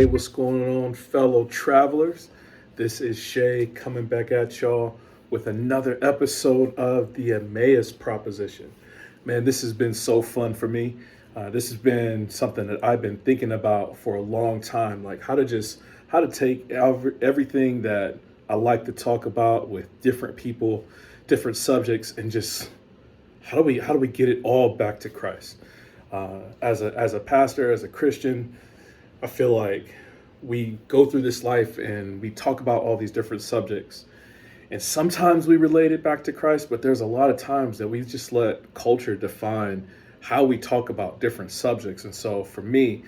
Hey, what's going on, fellow travelers? This is Shay coming back at y'all with another episode of the Emmaus proposition. Man, this has been so fun for me. This has been something that I've been thinking about for a long time, like how to take everything that I like to talk about with different people, different subjects, and just how do we get it all back to Christ? As a pastor, as a Christian, I feel like we go through this life and we talk about all these different subjects. And sometimes we relate it back to Christ, but there's a lot of times that we just let culture define how we talk about different subjects. And so for me,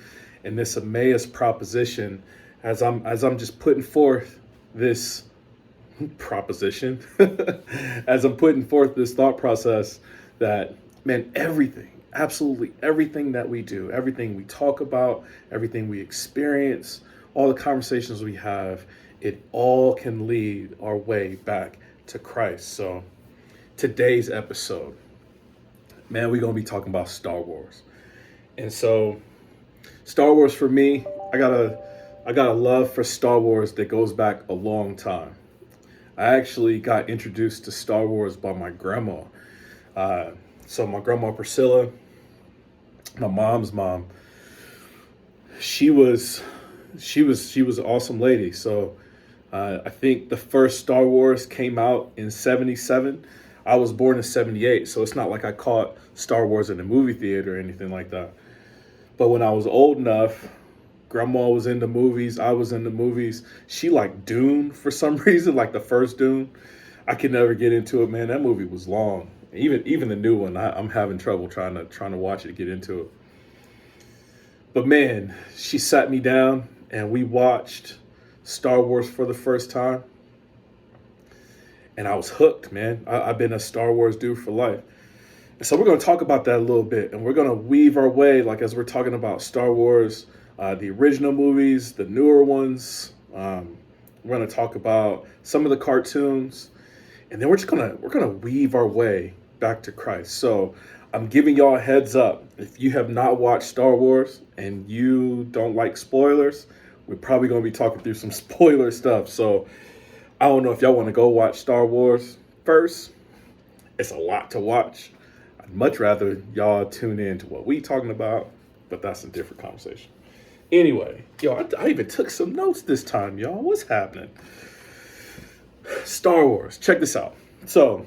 in this Emmaus proposition, as I'm just putting forth this proposition, as I'm putting forth this thought process that, man, everything, absolutely everything that we do, everything we talk about, everything we experience, all the conversations we have, it all can lead our way back to Christ. So today's episode, man, we're going to be talking about Star Wars. And so Star Wars for me, I got a love for Star Wars that goes back a long time. I actually got introduced to Star Wars by my grandma. So my grandma Priscilla, my mom's mom, she was an awesome lady. So I think the first Star Wars came out in '77. I was born in '78, so it's not like I caught Star Wars in the movie theater or anything like that. But when I was old enough, grandma was into movies. I was into movies. She liked Dune for some reason, like the first Dune. I could never get into it, man. That movie was long. Even the new one, I'm having trouble trying to watch it, get into it. But man, she sat me down and we watched Star Wars for the first time, and I was hooked, man. I've been a Star Wars dude for life. And so we're going to talk about that a little bit, and we're going to weave our way, like as we're talking about Star Wars, the original movies, the newer ones. We're going to talk about some of the cartoons, and then we're gonna weave our way back to Christ. So I'm giving y'all a heads up. If you have not watched Star Wars and you don't like spoilers, we're probably gonna be talking through some spoiler stuff. So I don't know if y'all want to go watch Star Wars first. It's a lot to watch. I'd much rather y'all tune in to what we talking about, but that's a different conversation. Anyway, I even took some notes this time, y'all. What's happening? Star Wars. Check this out. So,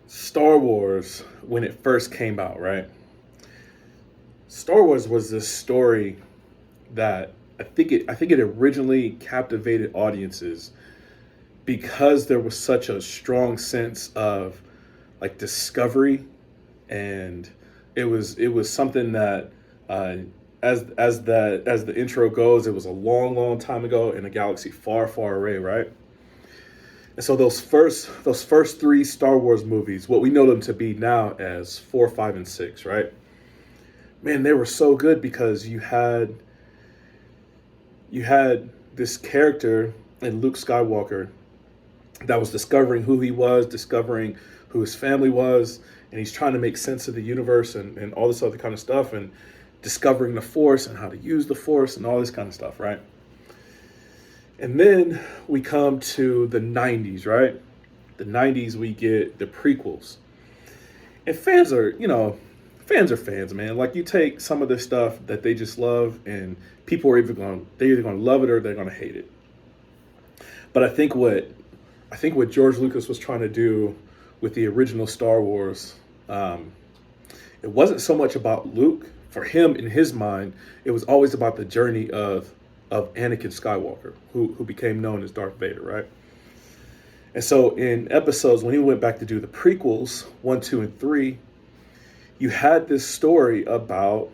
Star Wars, when it first came out, right? Star Wars was this story that I think it originally captivated audiences because there was such a strong sense of like discovery, and it was something that as the intro goes, it was a long, long time ago in a galaxy far, far away, right? And so those first three Star Wars movies, what we know them to be now as 4, 5, and 6, right? Man, they were so good because you had this character in Luke Skywalker that was discovering who he was, discovering who his family was, and he's trying to make sense of the universe and all this other kind of stuff, and discovering the Force and how to use the Force and all this kind of stuff, right? And then we come to the 90s, right? The 90s, we get the prequels. And fans are fans, man. Like, you take some of this stuff that they just love, and people are they're either going to love it or they're going to hate it. But I think what George Lucas was trying to do with the original Star Wars, it wasn't so much about Luke. For him, in his mind, it was always about the journey of Anakin Skywalker, who became known as Darth Vader, right? And so in episodes, when he went back to do the prequels, 1, 2, and 3, you had this story about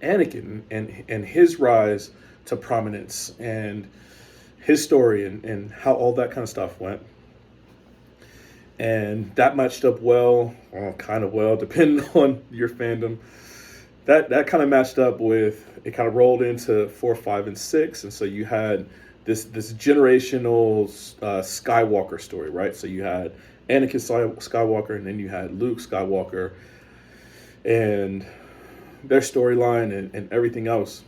Anakin and his rise to prominence and his story and how all that kind of stuff went. And that matched up well, or kind of well, depending on your fandom. That kind of matched up with, it kind of rolled into 4, 5, and 6. And so you had this generational Skywalker story, right? So you had Anakin Skywalker, and then you had Luke Skywalker, and their storyline and everything else.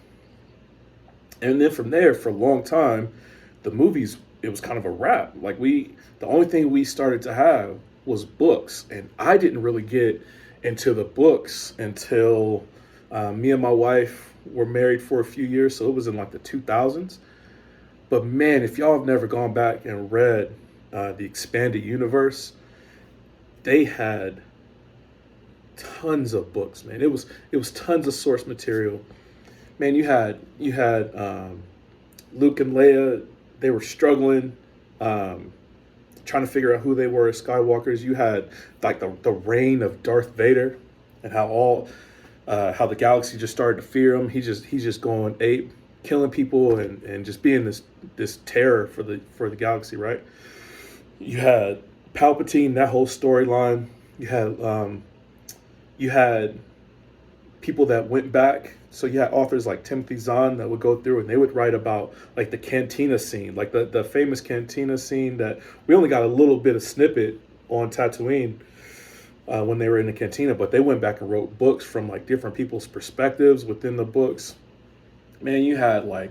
And then from there, for a long time, the movies, it was kind of a wrap. Like the only thing we started to have was books. And I didn't really get into the books until me and my wife were married for a few years. So it was in like the 2000s. But man, if y'all have never gone back and read the expanded universe, they had tons of books, man. It was tons of source material. Man, you had Luke and Leia. They were struggling, trying to figure out who they were as Skywalkers. You had like the reign of Darth Vader, and how the galaxy just started to fear him. He's just going ape, killing people and just being this terror for the galaxy, right? You had Palpatine, that whole storyline. You had people that went back. So you had authors like Timothy Zahn that would go through and they would write about like the cantina scene, like the famous cantina scene that we only got a little bit of snippet on Tatooine when they were in the cantina, but they went back and wrote books from like different people's perspectives within the books. Man, you had like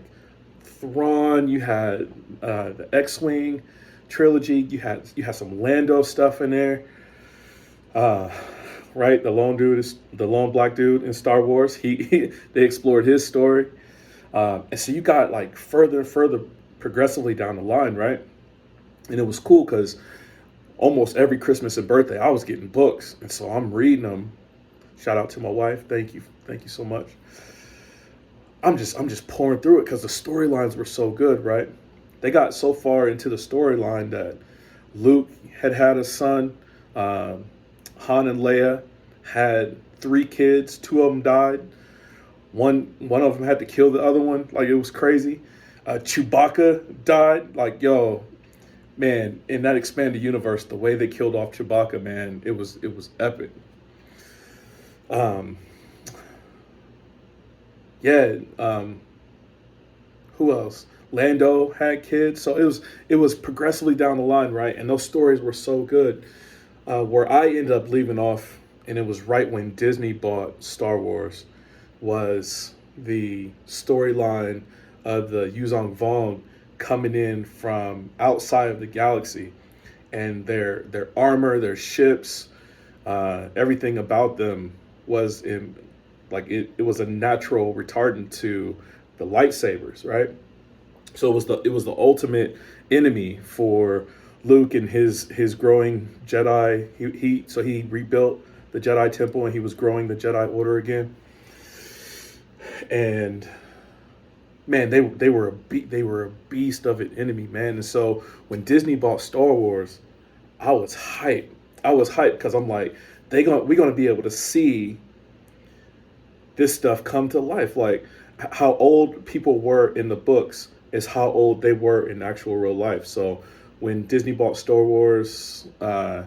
Thrawn, you had the X-Wing trilogy, you had some Lando stuff in there. Right, the lone black dude in Star Wars. They explored his story, and so you got like further and further progressively down the line, right? And it was cool because almost every Christmas and birthday I was getting books, and so I'm reading them. Shout out to my wife, thank you so much. I'm just pouring through it because the storylines were so good, right? They got so far into the storyline that Luke had a son. Han and Leia had 3 kids. 2 of them died. One of them had to kill the other one. Like, it was crazy. Chewbacca died. Like, yo, man, in that expanded universe, the way they killed off Chewbacca, man, it was epic. Who else? Lando had kids. So it was progressively down the line, right? And those stories were so good. Where I ended up leaving off, and it was right when Disney bought Star Wars, was the storyline of the Yuzong Vong coming in from outside of the galaxy, and their armor, their ships, everything about them was in like it was a natural retardant to the lightsabers, right? So it was the ultimate enemy for Luke and his growing Jedi. He rebuilt the Jedi Temple and he was growing the Jedi Order again. And man, they were a beast of an enemy, man. And so when Disney bought Star Wars, I was hyped. Because I'm like, we're gonna be able to see this stuff come to life. Like how old people were in the books is how old they were in actual real life. So when Disney bought Star Wars, I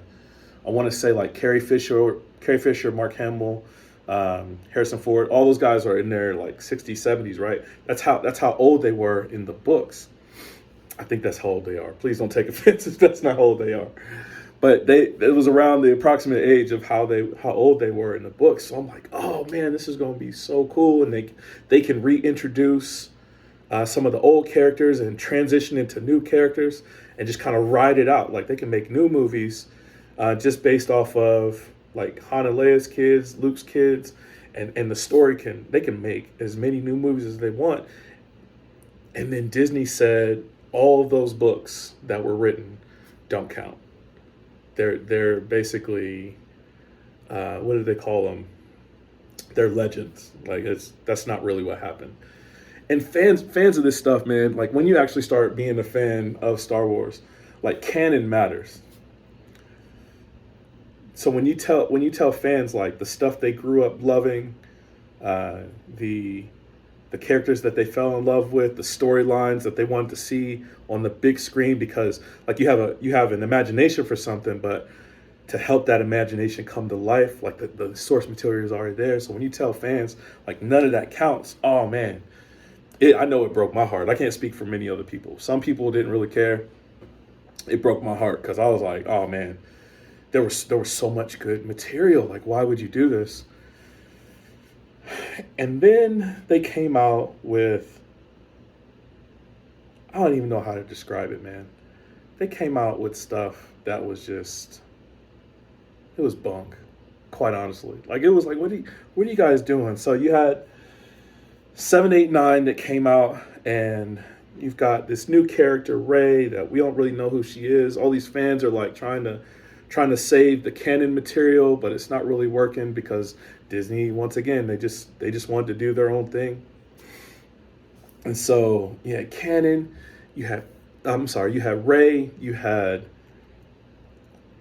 want to say like Carrie Fisher, Mark Hamill, Harrison Ford, all those guys are in their like 60s, 70s, right? That's how old they were in the books. I think that's how old they are. Please don't take offense if that's not how old they are. But it was around the approximate age of how old they were in the books. So I'm like, oh man, this is going to be so cool, and they can reintroduce some of the old characters and transition into new characters and just kind of ride it out. Like they can make new movies just based off of like Han and Leia's kids, Luke's kids, and the story they can make as many new movies as they want. And then Disney said all of those books that were written don't count. They're basically what do they call them? They're legends. Like that's not really what happened. And fans of this stuff, man, like when you actually start being a fan of Star Wars, like canon matters. So when you tell fans like the stuff they grew up loving, the characters that they fell in love with, the storylines that they wanted to see on the big screen, because like you have an imagination for something, but to help that imagination come to life, like the source material is already there. So when you tell fans like none of that counts, oh man, I know it broke my heart. I can't speak for many other people. Some people didn't really care. It broke my heart because I was like, oh man, there was so much good material. Like, why would you do this? And then they came out with I don't even know how to describe it, man. They came out with stuff that was just, it was bunk, quite honestly. Like, it was like, what are you guys doing? So you had 789 that came out, and you've got this new character, Rey, that we don't really know who she is. All these fans are like trying to save the canon material, but it's not really working because Disney, once again, they just wanted to do their own thing. And so you had canon, you had you had Rey, you had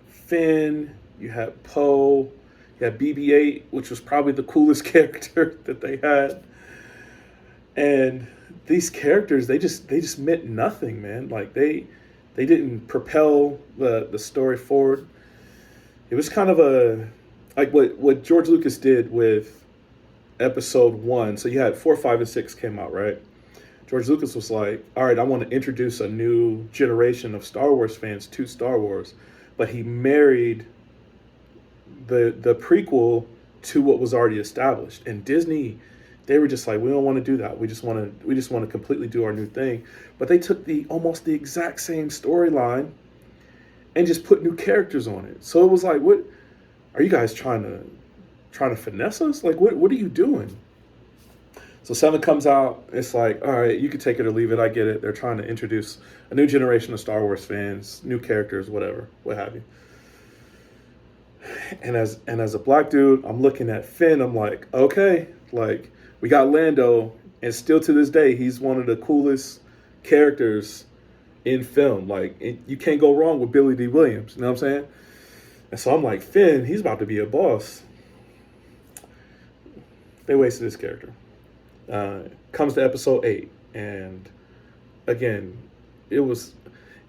Finn, you had Poe, you had BB-8, which was probably the coolest character that they had. And these characters, they just meant nothing, man. Like they didn't propel the story forward. It was kind of a like what George Lucas did with episode 1. So you had 4, 5, and 6 came out, right? George Lucas was like, all right, I want to introduce a new generation of Star Wars fans to Star Wars. But he married the prequel to what was already established. And Disney, they were just like, we don't want to do that. We just want to completely do our new thing. But they took almost the exact same storyline and just put new characters on it. So it was like, what are you guys trying to finesse us? Like, what are you doing? So 7 comes out. It's like, all right, you can take it or leave it. I get it. They're trying to introduce a new generation of Star Wars fans, new characters, whatever, what have you. And as a black dude, I'm looking at Finn. I'm like, okay, like we got Lando, and still to this day, he's one of the coolest characters in film. Like, you can't go wrong with Billy D. Williams. You know what I'm saying? And so I'm like, Finn, he's about to be a boss. They wasted his character. Comes to episode 8, and again, it was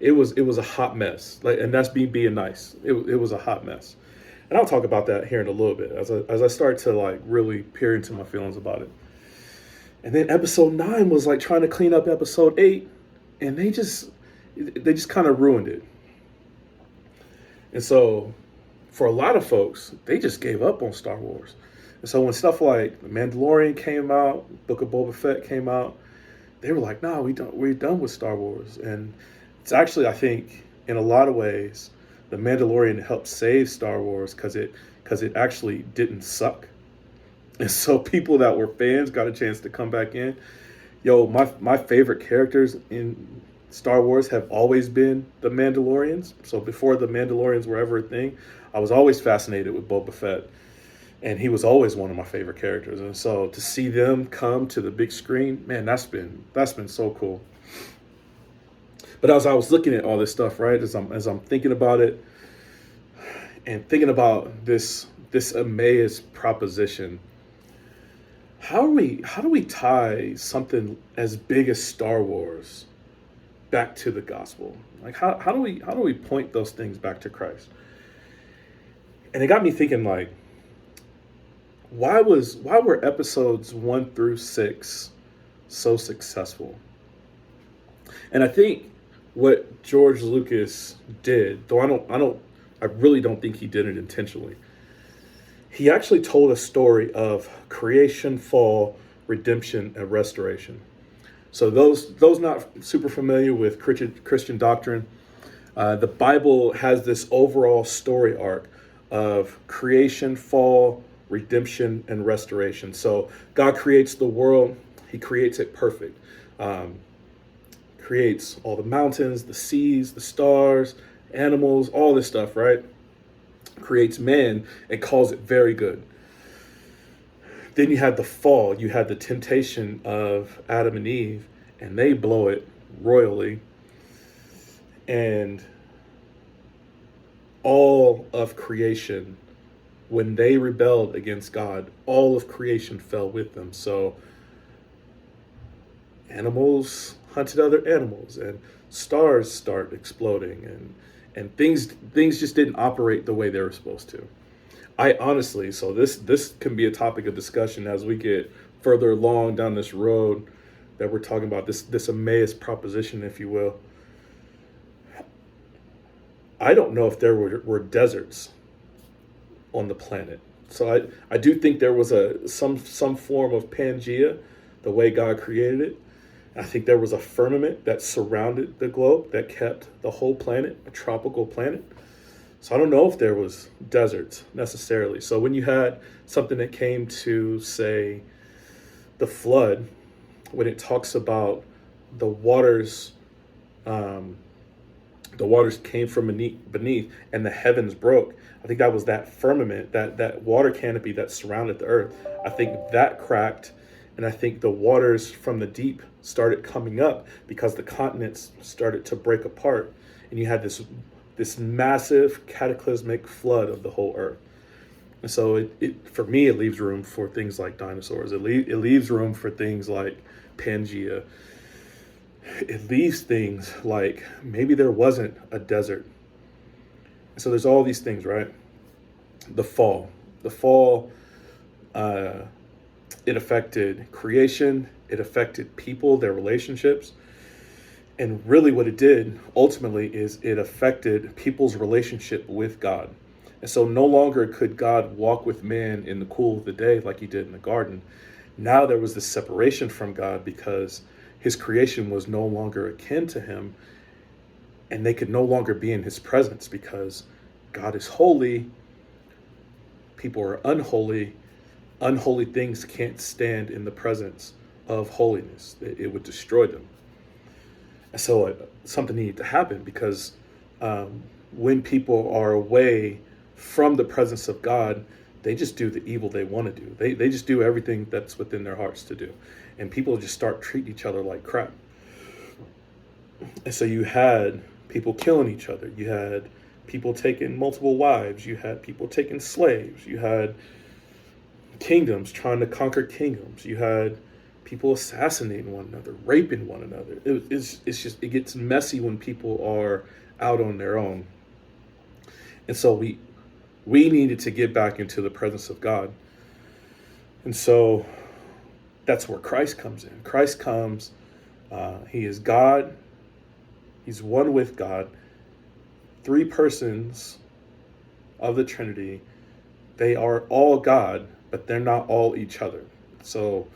a hot mess. Like, and that's being nice. It was a hot mess, and I'll talk about that here in a little bit as I start to like really peer into my feelings about it. And then episode 9 was like trying to clean up episode 8, and they just kind of ruined it. And so, for a lot of folks, they just gave up on Star Wars. And so when stuff like The Mandalorian came out, Book of Boba Fett came out, they were like, "No, we're done with Star Wars." And it's actually, I think, in a lot of ways, The Mandalorian helped save Star Wars because it actually didn't suck. And so people that were fans got a chance to come back in. Yo, my favorite characters in Star Wars have always been the Mandalorians. So before the Mandalorians were ever a thing, I was always fascinated with Boba Fett. And he was always one of my favorite characters. And so to see them come to the big screen, man, that's been so cool. But as I was looking at all this stuff, right, as I'm thinking about it and thinking about this Emmaus proposition, how do we tie something as big as Star Wars back to the gospel? Like how do we point those things back to Christ? And it got me thinking, like, why were episodes 1 through 6 so successful? And I think what George Lucas did, though I really don't think he did it intentionally. He actually told a story of creation, fall, redemption, and restoration. So those not super familiar with Christian doctrine, the Bible has this overall story arc of creation, fall, redemption, and restoration. So God creates the world. He creates it perfect. Creates all the mountains, the seas, the stars, animals, all this stuff, right? Creates man and calls it very good. Then you had the fall. You had the temptation of Adam and Eve, and they blow it royally. And all of creation, when they rebelled against God, all of creation fell with them. So animals hunted other animals, and stars start exploding, and things just didn't operate the way they were supposed to. I honestly, so this can be a topic of discussion as we get further along down this road that we're talking about, this Emmaus proposition, if you will. I don't know if there were deserts on the planet. So I do think there was some form of Pangea, the way God created it. I think there was a firmament that surrounded the globe that kept the whole planet a tropical planet. So I don't know if there was deserts necessarily. So when you had something that came to, say, the flood, when it talks about the waters, um, the waters came from beneath and the heavens broke. I think that was that firmament, that water canopy that surrounded the earth. I think that cracked, and I think the waters from the deep started coming up because the continents started to break apart, and you had this massive cataclysmic flood of the whole earth. And so it for me, it leaves room for things like dinosaurs. It leaves room for things like Pangea. It leaves things like maybe there wasn't a desert. So there's all these things, right? The fall. Uh, it affected creation. It affected people, their relationships. And really what it did ultimately is it affected people's relationship with God. And so no longer could God walk with man in the cool of the day like he did in the garden. Now there was this separation from God because his creation was no longer akin to him, and they could no longer be in his presence because God is holy, people are unholy. Unholy things can't stand in the presence of holiness. It would destroy them. And so something needed to happen because when people are away from the presence of God, they just do the evil they want to do. They just do everything that's within their hearts to do. And people just start treating each other like crap. And so you had people killing each other. You had people taking multiple wives. You had people taking slaves. You had kingdoms trying to conquer kingdoms. You had people assassinating one another, raping one another. It gets messy when people are out on their own. And so we needed to get back into the presence of God. And so that's where Christ comes in. Christ comes, he is God, he's one with God, three persons of the Trinity. They are all God, but they're not all each other. So,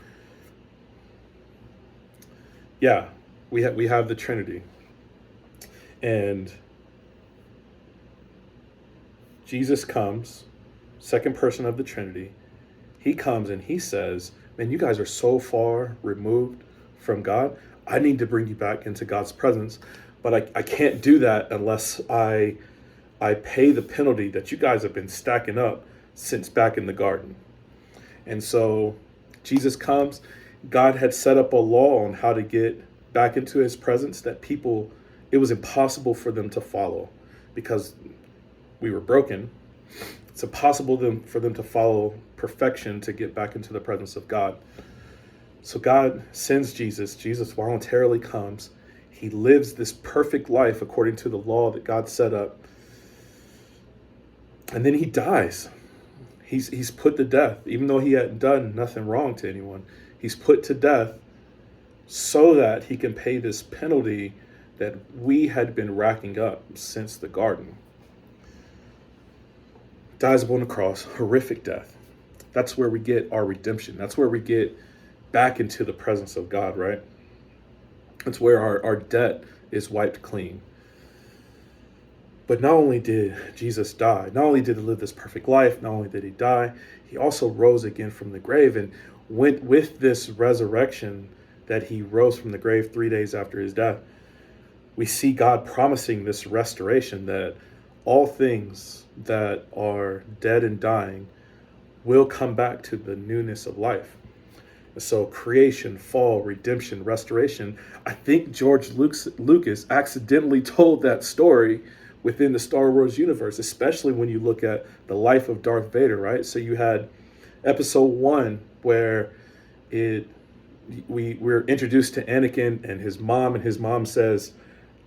yeah, we have the Trinity. And Jesus comes, second person of the Trinity. He comes and he says, man, you guys are so far removed from God. I need to bring you back into God's presence, but I can't do that unless I pay the penalty that you guys have been stacking up since back in the garden. And so Jesus comes. God had set up a law on how to get back into his presence that people, it was impossible for them to follow because we were broken. It's impossible for them to follow perfection to get back into the presence of God. So God sends Jesus. Jesus voluntarily comes. He lives this perfect life according to the law that God set up. And then he dies. He's put to death, even though he hadn't done nothing wrong to anyone. He's put to death so that he can pay this penalty that we had been racking up since the garden. Dies upon the cross, horrific death. That's where we get our redemption. That's where we get back into the presence of God, right? That's where our debt is wiped clean. But not only did Jesus die, not only did he live this perfect life, not only did he die, he also rose again from the grave. And went with this resurrection that he rose from the grave 3 days after his death, we see God promising this restoration that all things that are dead and dying will come back to the newness of life. So creation, fall, redemption, restoration. I think George Lucas accidentally told that story within the Star Wars universe, especially when you look at the life of Darth Vader, right? So you had episode 1 where we're introduced to Anakin and his mom says,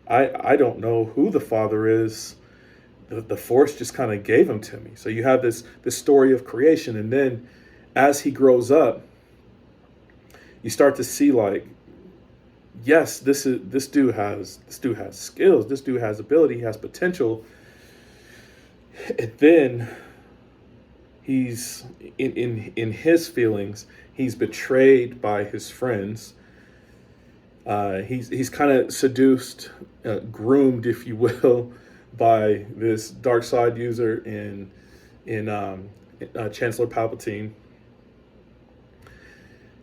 I don't know who the father is. The Force just kind of gave him to me. So you have this story of creation, and then as he grows up, you start to see like, yes, this dude has skills, this dude has ability, he has potential. And then he's in his feelings, he's betrayed by his friends. He's kind of seduced, groomed, if you will, by this dark side user in Chancellor Palpatine.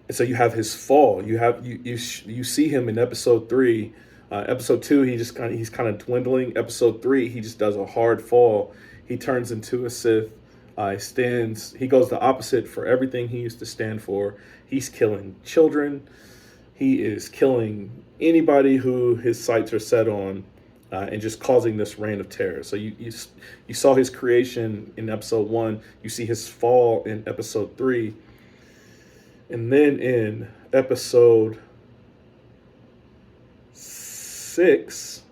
And so you have his fall. You see him in episode 3. Episode 2, he's kind of dwindling. Episode 3, he just does a hard fall. He turns into a Sith. He goes the opposite for everything he used to stand for. He's killing children. He is killing anybody who his sights are set on, and just causing this reign of terror. So you saw his creation in episode 1. You see his fall in episode 3. And then in episode 6,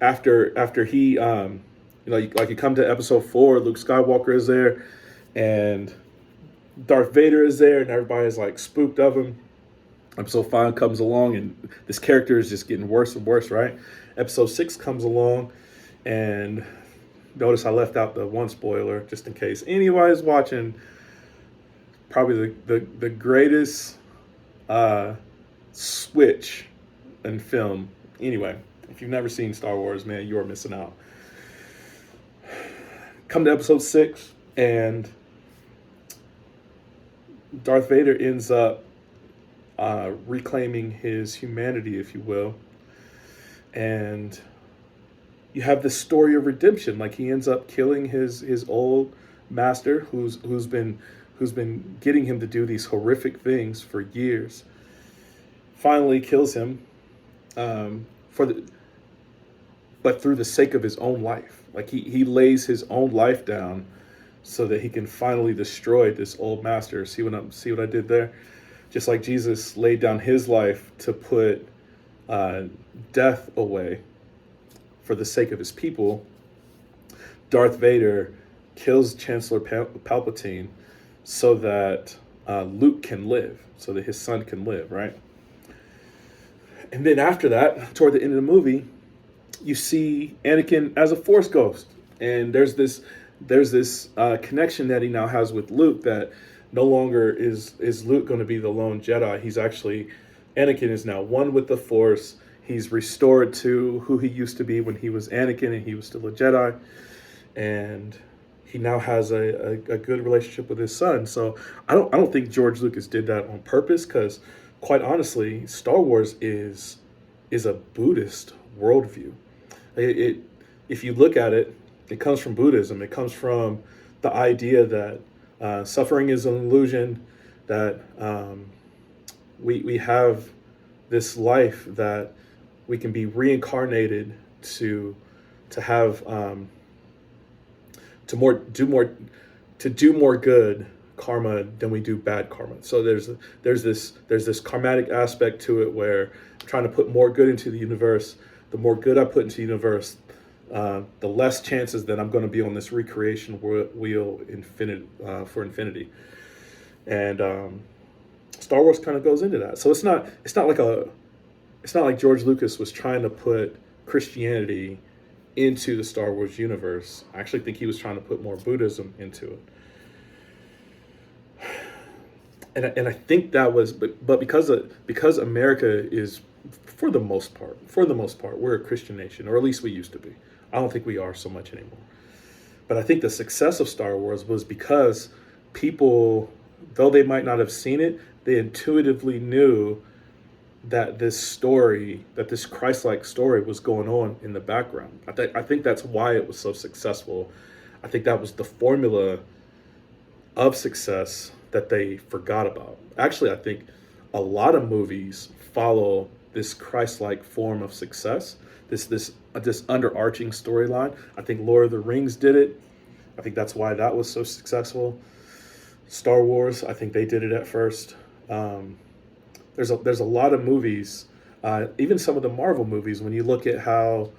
after he, like you come to episode 4, Luke Skywalker is there, and Darth Vader is there, and everybody's like spooked of him. Episode 5 comes along, and this character is just getting worse and worse, right? Episode 6 comes along, and notice I left out the one spoiler, just in case anybody's watching. Probably the greatest switch in film. Anyway, if you've never seen Star Wars, man, you are missing out. Come to episode 6, and Darth Vader ends up reclaiming his humanity, if you will. And you have this story of redemption. Like, he ends up killing his old master, who's been getting him to do these horrific things for years. Finally kills him, but through the sake of his own life. Like, he lays his own life down so that he can finally destroy this old master. See what I did there? Just like Jesus laid down his life to put death away for the sake of his people, Darth Vader kills Chancellor Palpatine so that Luke can live, so that his son can live, right? And then after that, toward the end of the movie, you see Anakin as a Force ghost, and there's this connection that he now has with Luke, that no longer is Luke going to be the lone Jedi. Anakin is now one with the Force. He's restored to who he used to be when he was Anakin and he was still a Jedi. And he now has a good relationship with his son. So I don't think George Lucas did that on purpose, because quite honestly, Star Wars is a Buddhist worldview. If you look at it, it comes from Buddhism. It comes from the idea that suffering is an illusion, that we have this life that we can be reincarnated to have to do more good karma than we do bad karma. So there's this karmatic aspect to it, where I'm trying to put more good into the universe. The more good I put into the universe, the less chances that I'm going to be on this recreation wheel for infinity. And Star Wars kind of goes into that. So it's not like George Lucas was trying to put Christianity into the Star Wars universe. I actually think he was trying to put more Buddhism into it. And I think that was, but because America is, for the most part, we're a Christian nation, or at least we used to be. I don't think we are so much anymore. But I think the success of Star Wars was because people, though they might not have seen it, they intuitively knew that this Christ-like story was going on in the background. I think that's why it was so successful. I think that was the formula of success that they forgot about. Actually, I think a lot of movies follow this Christ-like form of success, this underarching storyline. I think Lord of the Rings did it. I think that's why that was so successful. Star Wars, I think they did it at first. There's a lot of movies, even some of the Marvel movies, when you look at how,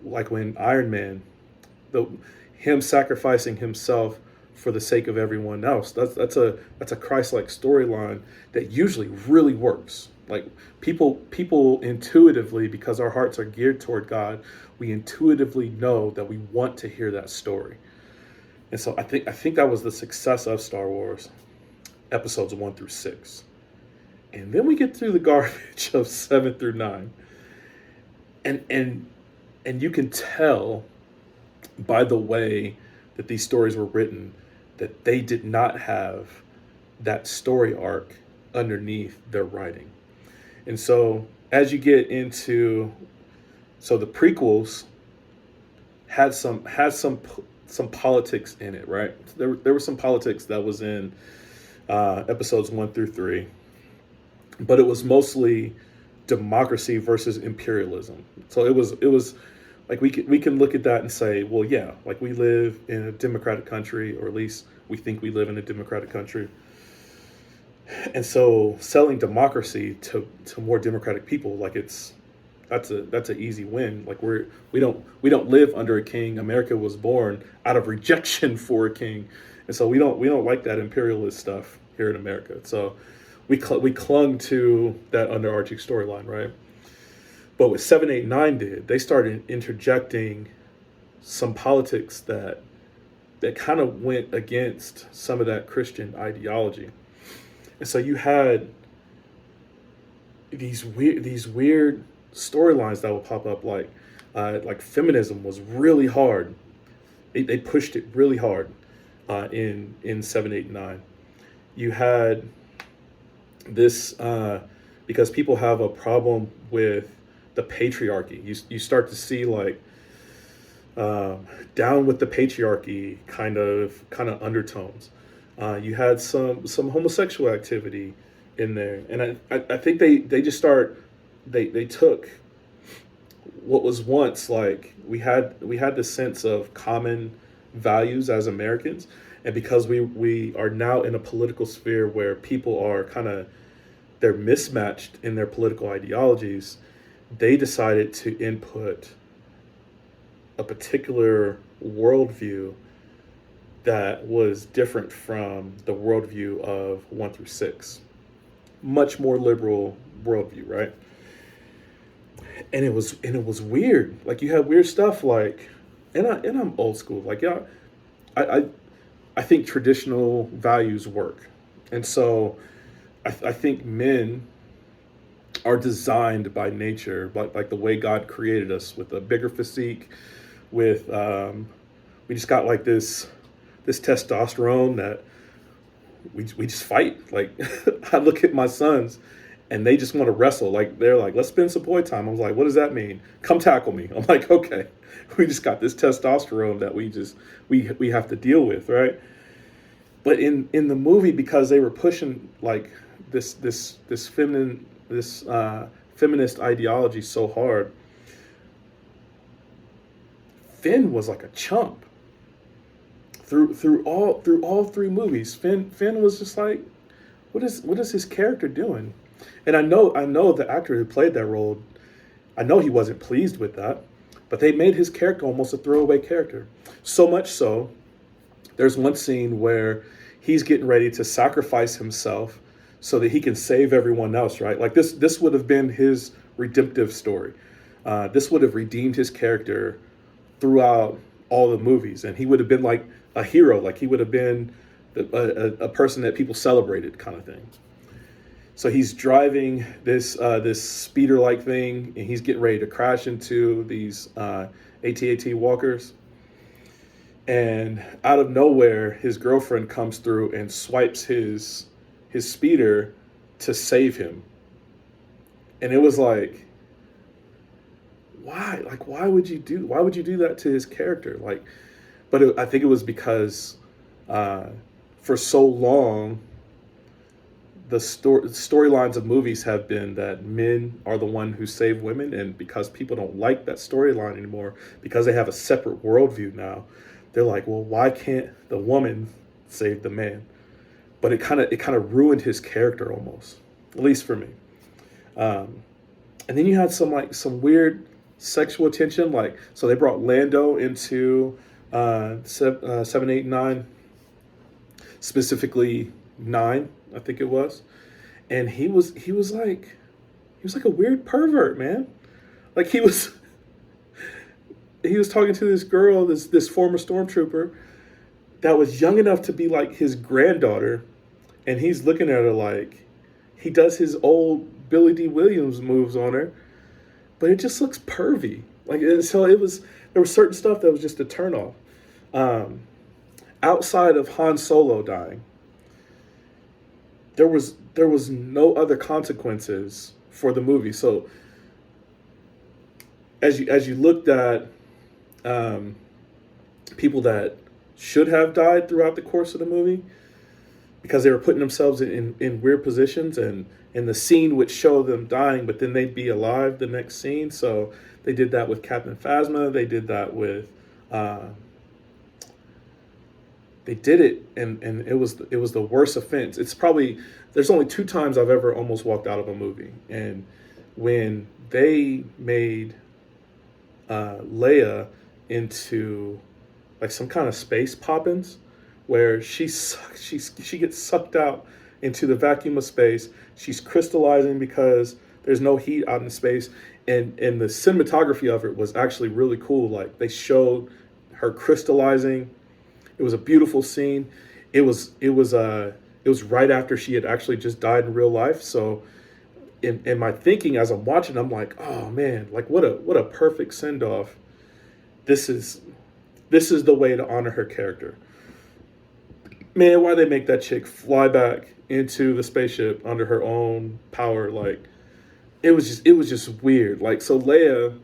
like when Iron Man, him sacrificing himself for the sake of everyone else, that's a Christ-like storyline that usually really works. Like people intuitively, because our hearts are geared toward God, we intuitively know that we want to hear that story. And so I think that was the success of Star Wars. episodes 1 through 6. And then we get through the garbage of 7 through 9. And you can tell by the way that these stories were written that they did not have that story arc underneath their writing. And so as you get into, so the prequels had some politics in it, right? There was some politics that was in episodes 1 through 3, but it was mostly democracy versus imperialism. So it was like we can look at that and say, well, yeah, like we live in a democratic country, or at least we think we live in a democratic country. And so selling democracy to more democratic people, like that's an easy win. Like we don't live under a king. America was born out of rejection for a king, and so we don't like that imperialist stuff here in America. So we clung to that underarching storyline, right? But what 7, 8, 9 did, they started interjecting some politics that kind of went against some of that Christian ideology. And so you had these weird storylines that would pop up, like feminism was really hard. They pushed it really hard in 7, 8, 9. You had this because people have a problem with the patriarchy. You start to see like down with the patriarchy kind of undertones. You had some homosexual activity in there, and I think they just they took what was once like we had this sense of common values as Americans, and because we are now in a political sphere where people are they're mismatched in their political ideologies, they decided to input a particular worldview that was different from the worldview of 1 through 6. Much more liberal worldview, right? And it was weird. Like you had weird stuff like, and I'm old school. Like yeah, I think traditional values work, and so I think men are designed by nature, like the way God created us, with a bigger physique, with we just got like this testosterone that we just fight. Like I look at my sons and they just want to wrestle. Like they're like, let's spend some boy time. I was like, what does that mean? Come tackle me. I'm like, okay. We just got this testosterone that we have to deal with, right? But in the movie, because they were pushing like this feminist ideology so hard, Finn was like a chump. Through all 3 movies, Finn was just like, what is his character doing? And I know the actor who played that role, I know he wasn't pleased with that, but they made his character almost a throwaway character. So much so, there's one scene where he's getting ready to sacrifice himself so that he can save everyone else, right? Like this would have been his redemptive story. This would have redeemed his character throughout all the movies, and he would have been like a hero, like he would have been a person that people celebrated, kind of thing. So he's driving this speeder-like thing, and he's getting ready to crash into these AT-AT walkers. And out of nowhere, his girlfriend comes through and swipes his speeder to save him. And it was like, why? Like, why would you do that to his character? Like, but I think it was because for so long, the storylines of movies have been that men are the one who save women, and because people don't like that storyline anymore, because they have a separate worldview now, they're like, well, why can't the woman save the man? But it kind of ruined his character almost, at least for me. And then you had some weird sexual tension, like, so they brought Lando into 7, 8, 9, specifically 9, I think it was, and he was like a weird pervert, man. Like he was talking to this girl, this former stormtrooper that was young enough to be like his granddaughter, and he's looking at her like he does his old Billy D. Williams moves on her, but it just looks pervy. Like so, it was there was certain stuff that was just a turnoff. Um, Outside of Han Solo dying, there was no other consequences for the movie. So as you looked at um, people that should have died throughout the course of the movie because they were putting themselves in weird positions, and the scene would show them dying, but then they'd be alive the next scene. So they did that with Captain Phasma. They did that with uh, they did it, and it was the worst offense. It's probably there's only two times I've ever almost walked out of a movie, and when they made Leia into like some kind of space poppins, where she gets sucked out into the vacuum of space. She's crystallizing because there's no heat out in space, and the cinematography of it was actually really cool. Like they showed her crystallizing. It was a beautiful scene. It was right after she had actually just died in real life. So in my thinking as I'm watching, I'm like, oh man, like what a perfect send off. This is the way to honor her character. Man, why they make that chick fly back into the spaceship under her own power? Like it was just weird. Like so Leia,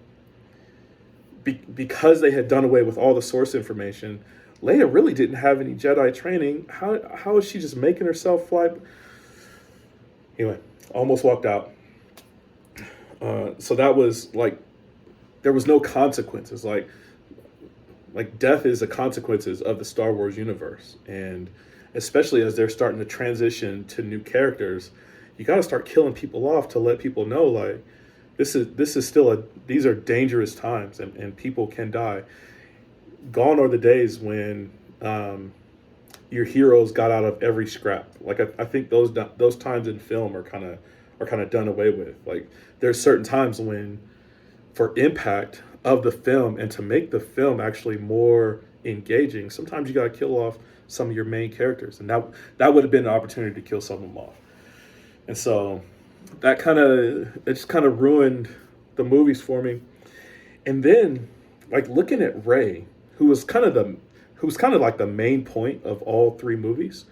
because they had done away with all the source information, Leia really didn't have any Jedi training. How is she just making herself fly? Anyway, almost walked out. So that was like there was no consequences. Like death is the consequences of the Star Wars universe, and especially as they're starting to transition to new characters, you got to start killing people off to let people know like this is still these are dangerous times, and people can die. Gone are the days when your heroes got out of every scrap. Like I think those times in film are kind of done away with. Like there's certain times when, for impact of the film and to make the film actually more engaging, sometimes you got to kill off some of your main characters, and that would have been an opportunity to kill some of them off. And so it just kind of ruined the movies for me. And then like looking at Rey, who was kind of like the main point of all three movies,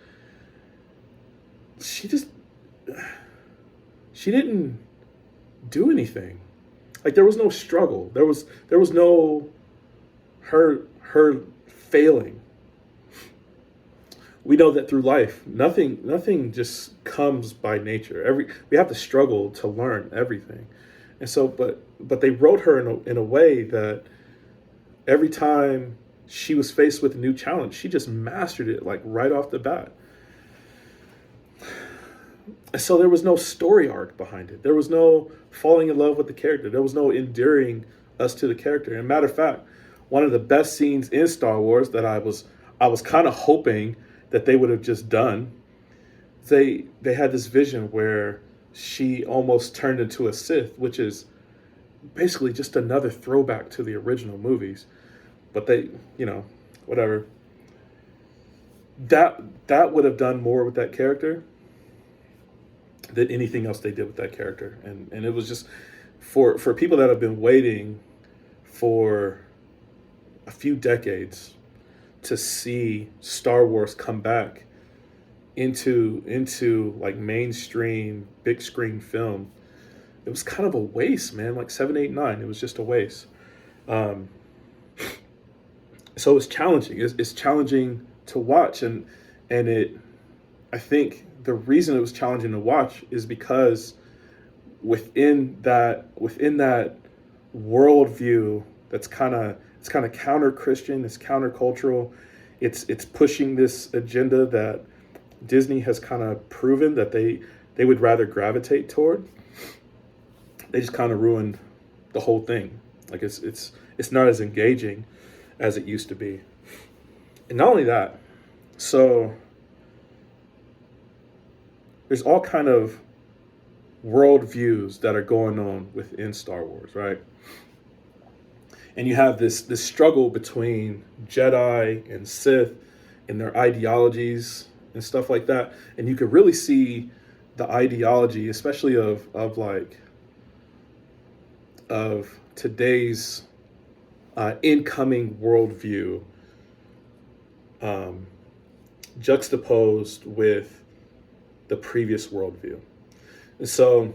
she didn't do anything. Like there was no struggle. There was no her failing. We know that through life, nothing just comes by nature. We have to struggle to learn everything. And so but they wrote her in a way that every time she was faced with a new challenge, she just mastered it like right off the bat. And so there was no story arc behind it. There was no falling in love with the character. There was no endearing us to the character. And matter of fact, one of the best scenes in Star Wars that I was kind of hoping that they would have just done, they had this vision where she almost turned into a Sith, which is basically just another throwback to the original movies. But they, whatever. That would have done more with that character than anything else they did with that character. And it was just for people that have been waiting for a few decades to see Star Wars come back into like mainstream big screen film. It was kind of a waste, man. Like 7, 8, 9. It was just a waste. So it's challenging. It's challenging to watch, and I think the reason it was challenging to watch is because within that worldview it's kind of counter Christian, it's countercultural, it's pushing this agenda that Disney has kind of proven that they would rather gravitate toward. They just kind of ruined the whole thing. Like it's not as engaging as it used to be. And not only that, so there's all kind of worldviews that are going on within Star Wars, right? And you have this struggle between Jedi and Sith and their ideologies and stuff like that. And you could really see the ideology, especially of today's incoming worldview, juxtaposed with the previous worldview. And so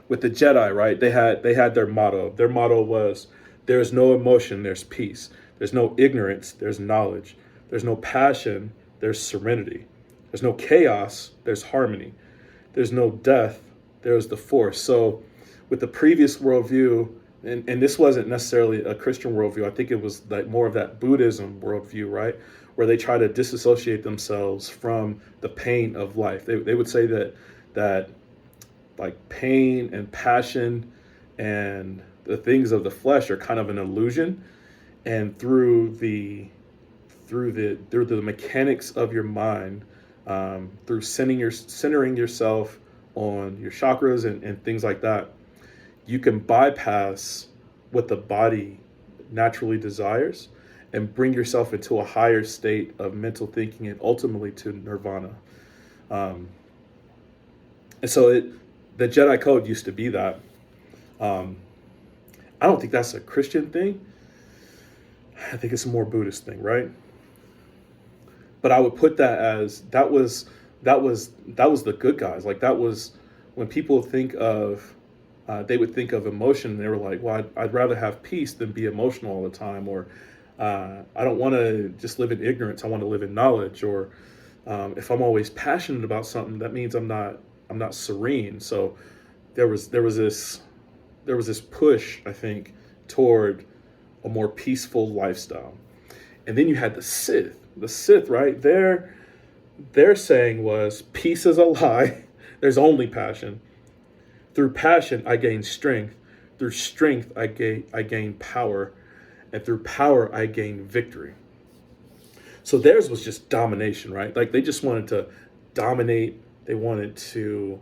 with the Jedi, right, they had their motto. Their motto was, there is no emotion, there's peace. There's no ignorance, there's knowledge. There's no passion, there's serenity. There's no chaos, there's harmony. There's no death, there's the force. So with the previous worldview, and this wasn't necessarily a Christian worldview, I think it was like more of that Buddhism worldview, right? Where they try to disassociate themselves from the pain of life. They would say that like pain and passion and the things of the flesh are kind of an illusion, and through the mechanics of your mind, through centering yourself on your chakras and things like that, you can bypass what the body naturally desires and bring yourself into a higher state of mental thinking and ultimately to nirvana. And so the Jedi Code used to be that. I don't think that's a Christian thing. I think it's a more Buddhist thing, right? But I would put that as that was the good guys. Like that was when people think of they would think of emotion, and they were like, well, I'd rather have peace than be emotional all the time, or I don't want to just live in ignorance. I want to live in knowledge. Or if I'm always passionate about something, that means I'm not serene. So there was this push, I think, toward a more peaceful lifestyle. And then you had the Sith. The Sith, right? Their saying was, peace is a lie. There's only passion. Through passion, I gain strength. Through strength, I gain power. And through power, I gain victory. So theirs was just domination, right? Like they just wanted to dominate. They wanted to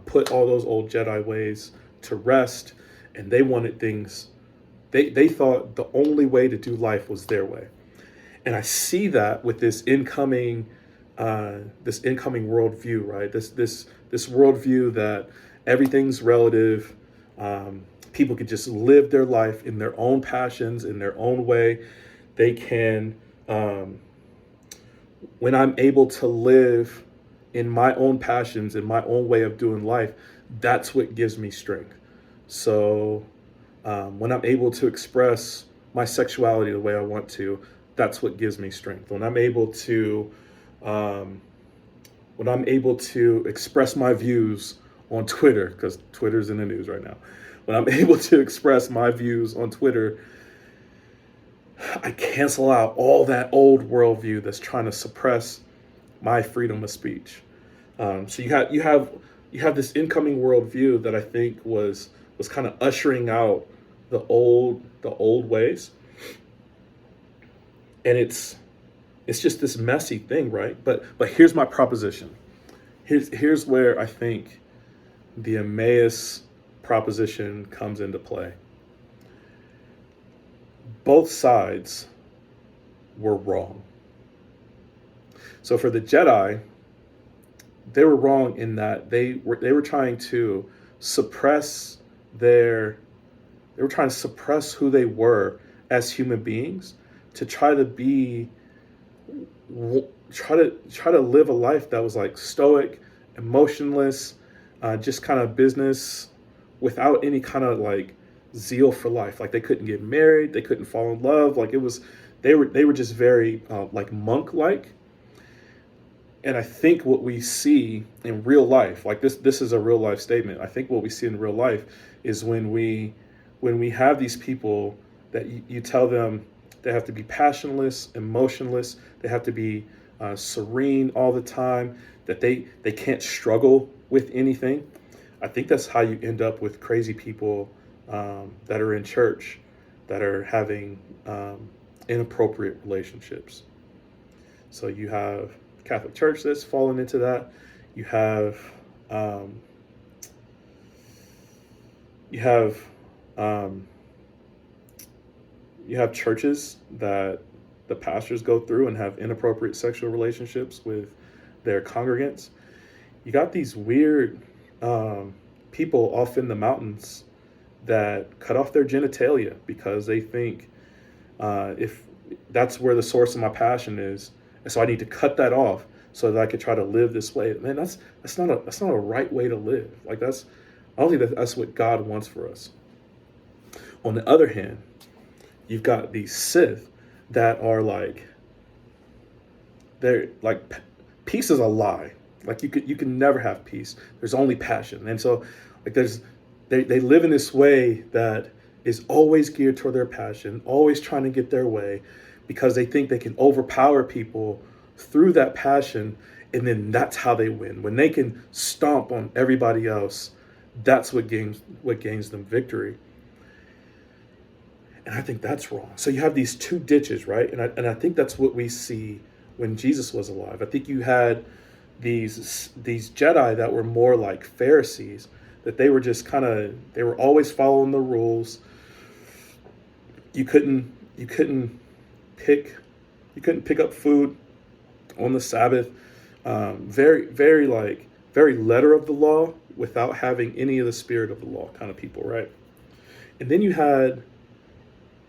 put all those old Jedi ways to rest. And they wanted things, they thought the only way to do life was their way. And I see that with this incoming worldview, right? This worldview that everything's relative. People could just live their life in their own passions, in their own way. They can, when I'm able to live in my own passions, in my own way of doing life, that's what gives me strength. So when I'm able to express my sexuality the way I want to, that's what gives me strength. When I'm able to express my views on Twitter, because Twitter's in the news right now. When I'm able to express my views on Twitter, I cancel out all that old worldview that's trying to suppress my freedom of speech. So you have this incoming worldview that I think was kind of ushering out the old ways. And it's just this messy thing, right? But here's my proposition. Here's where I think the Emmaus proposition comes into play. Both sides were wrong. So for the Jedi, they were wrong in that they were trying to suppress who they were as human beings, to try to live a life that was like stoic, emotionless, just kind of business, without any kind of like zeal for life. Like they couldn't get married, they couldn't fall in love. Like they were just very like monk-like. And I think what we see in real life, like this is a real life statement. I think what we see in real life is when we have these people that you tell them they have to be passionless, emotionless, they have to be serene all the time, that they can't struggle with anything. I think that's how you end up with crazy people that are in church, that are having inappropriate relationships. So you have Catholic Church that's fallen into that. You have churches that the pastors go through and have inappropriate sexual relationships with their congregants. You got these weird people off in the mountains that cut off their genitalia because they think if that's where the source of my passion is, and so I need to cut that off so that I could try to live this way. Man, that's not a right way to live. Like I don't think that's what God wants for us. On the other hand, you've got these Sith that are like, they're like, peace is a lie. Like you can never have peace. There's only passion. And so like they live in this way that is always geared toward their passion, always trying to get their way, because they think they can overpower people through that passion, and then that's how they win. When they can stomp on everybody else, that's what gains them victory. And I think that's wrong. So you have these two ditches, right? And I think that's what we see when Jesus was alive. I think you had these Jedi that were more like Pharisees, that they were just they were always following the rules. You couldn't pick up food on the Sabbath. Very letter of the law without having any of the spirit of the law kind of people, right? And then you had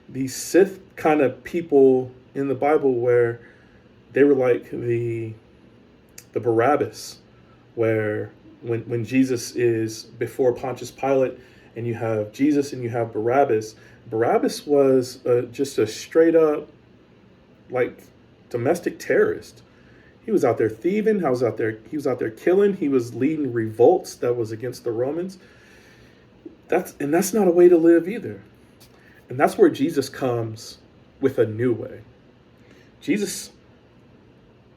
these Sith kind of people in the Bible where they were like the Barabbas, where when Jesus is before Pontius Pilate, and you have Jesus and you have Barabbas. Barabbas was just a straight up like domestic terrorist. He was out there thieving. He was out there killing. He was leading revolts that was against the Romans. That's not a way to live either. And that's where Jesus comes with a new way. Jesus,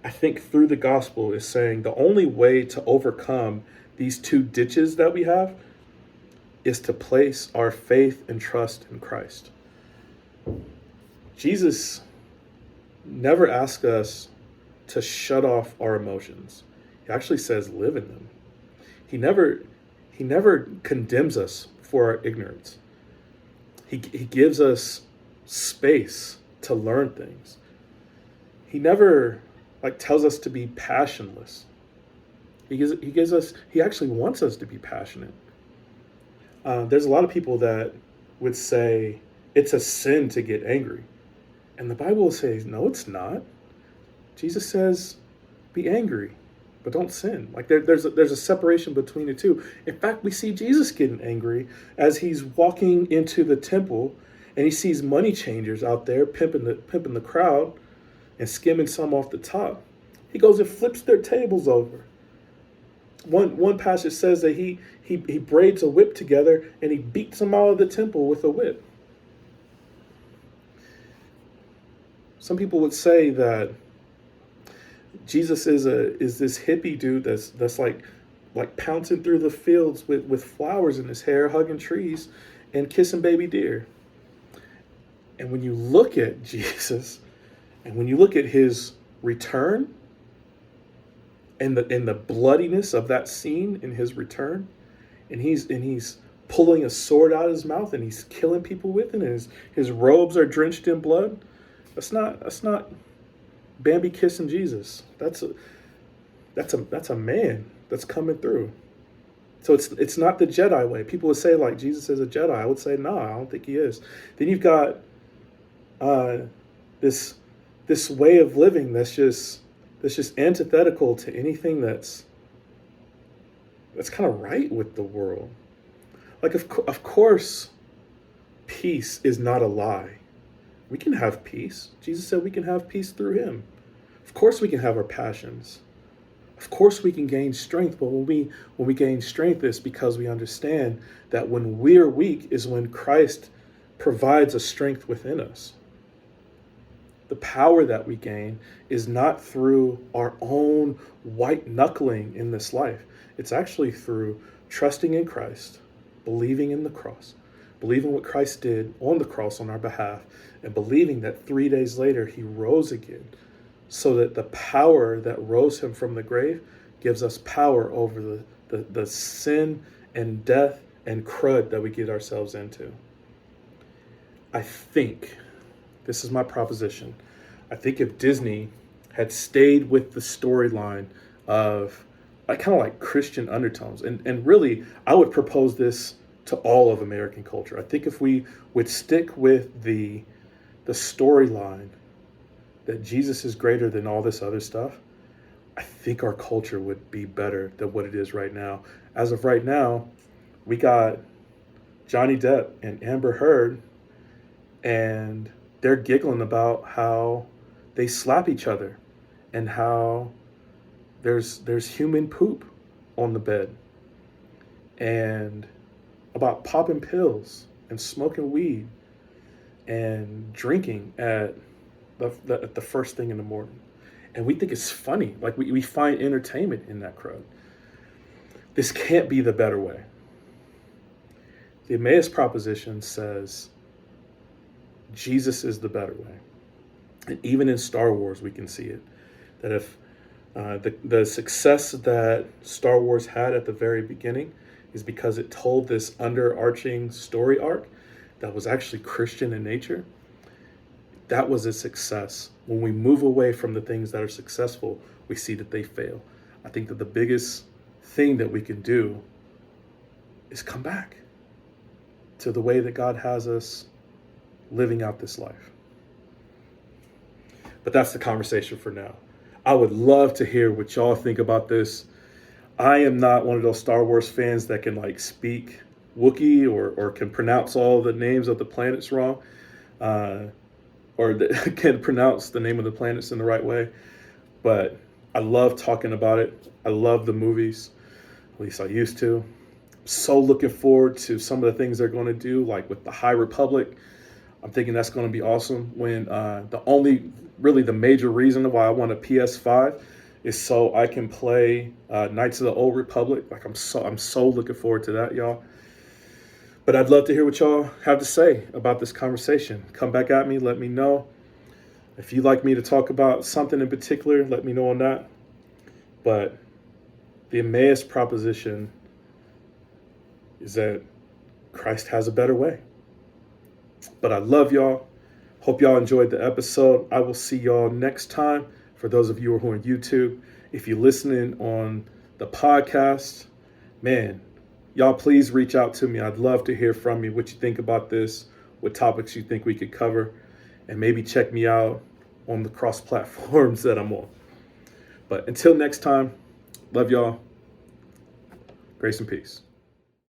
I think through the gospel, is saying the only way to overcome these two ditches that we have is to place our faith and trust in Christ. Jesus never asks us to shut off our emotions. He actually says live in them. He never condemns us for our ignorance. He gives us space to learn things. He never tells us to be passionless. He actually wants us to be passionate. There's a lot of people that would say it's a sin to get angry. And the Bible says, no, it's not. Jesus says, be angry, but don't sin. There's a separation between the two. In fact, we see Jesus getting angry as he's walking into the temple and he sees money changers out there pimping the crowd and skimming some off the top. He goes and flips their tables over. One passage says that he braids a whip together and he beats them out of the temple with a whip. Some people would say that Jesus is this hippie dude that's like pouncing through the fields with flowers in his hair, hugging trees and kissing baby deer. And when you look at Jesus and when you look at his return and the bloodiness of that scene in his return, and he's pulling a sword out of his mouth and he's killing people with it, and his robes are drenched in blood. That's not Bambi kissing Jesus. That's a man that's coming through. So it's not the Jedi way. People would say Jesus is a Jedi. I would say no, I don't think he is. Then you've got this way of living that's just antithetical to anything that's kind of right with the world. Of course, peace is not a lie. We can have peace. Jesus said we can have peace through him. Of course we can have our passions. Of course we can gain strength, but when we gain strength, it's because we understand that when we're weak is when Christ provides a strength within us. The power that we gain is not through our own white knuckling in this life. It's actually through trusting in Christ, believing in the cross, believing what Christ did on the cross on our behalf, and believing that 3 days later he rose again, so that the power that rose him from the grave gives us power over the sin and death and crud that we get ourselves into. I think, this is my proposition, I think if Disney had stayed with the storyline of like kind of like Christian undertones. And really, I would propose this to all of American culture. I think if we would stick with the storyline that Jesus is greater than all this other stuff, I think our culture would be better than what it is right now. As of right now, we got Johnny Depp and Amber Heard, and they're giggling about how they slap each other and how there's human poop on the bed, and about popping pills and smoking weed and drinking at the first thing in the morning. And we think it's funny. Like we find entertainment in that crowd. This can't be the better way. The Emmaus proposition says Jesus is the better way. And even in Star Wars, we can see it. That if the success that Star Wars had at the very beginning is because it told this underarching story arc that was actually Christian in nature, that was a success. When we move away from the things that are successful, we see that they fail. I think that the biggest thing that we can do is come back to the way that God has us living out this life. But that's the conversation for now. I would love to hear what y'all think about this. I am not one of those Star Wars fans that can like speak Wookiee or can pronounce all the names of the planets wrong, or that can pronounce the name of the planets in the right way. But I love talking about it. I love the movies, at least I used to. So looking forward to some of the things they're going to do, like with the High Republic. I'm thinking that's going to be awesome. When the major reason why I want a PS5 is so I can play Knights of the Old Republic. Like I'm so looking forward to that, y'all. But I'd love to hear what y'all have to say about this conversation. Come back at me, let me know. If you'd like me to talk about something in particular, let me know on that. But the Emmaus proposition is that Christ has a better way. But I love y'all. Hope y'all enjoyed the episode. I will see y'all next time. For those of you who are on YouTube, if you're listening on the podcast, man, y'all please reach out to me. I'd love to hear from you, what you think about this, what topics you think we could cover, and maybe check me out on the cross platforms that I'm on. But until next time, love y'all. Grace and peace.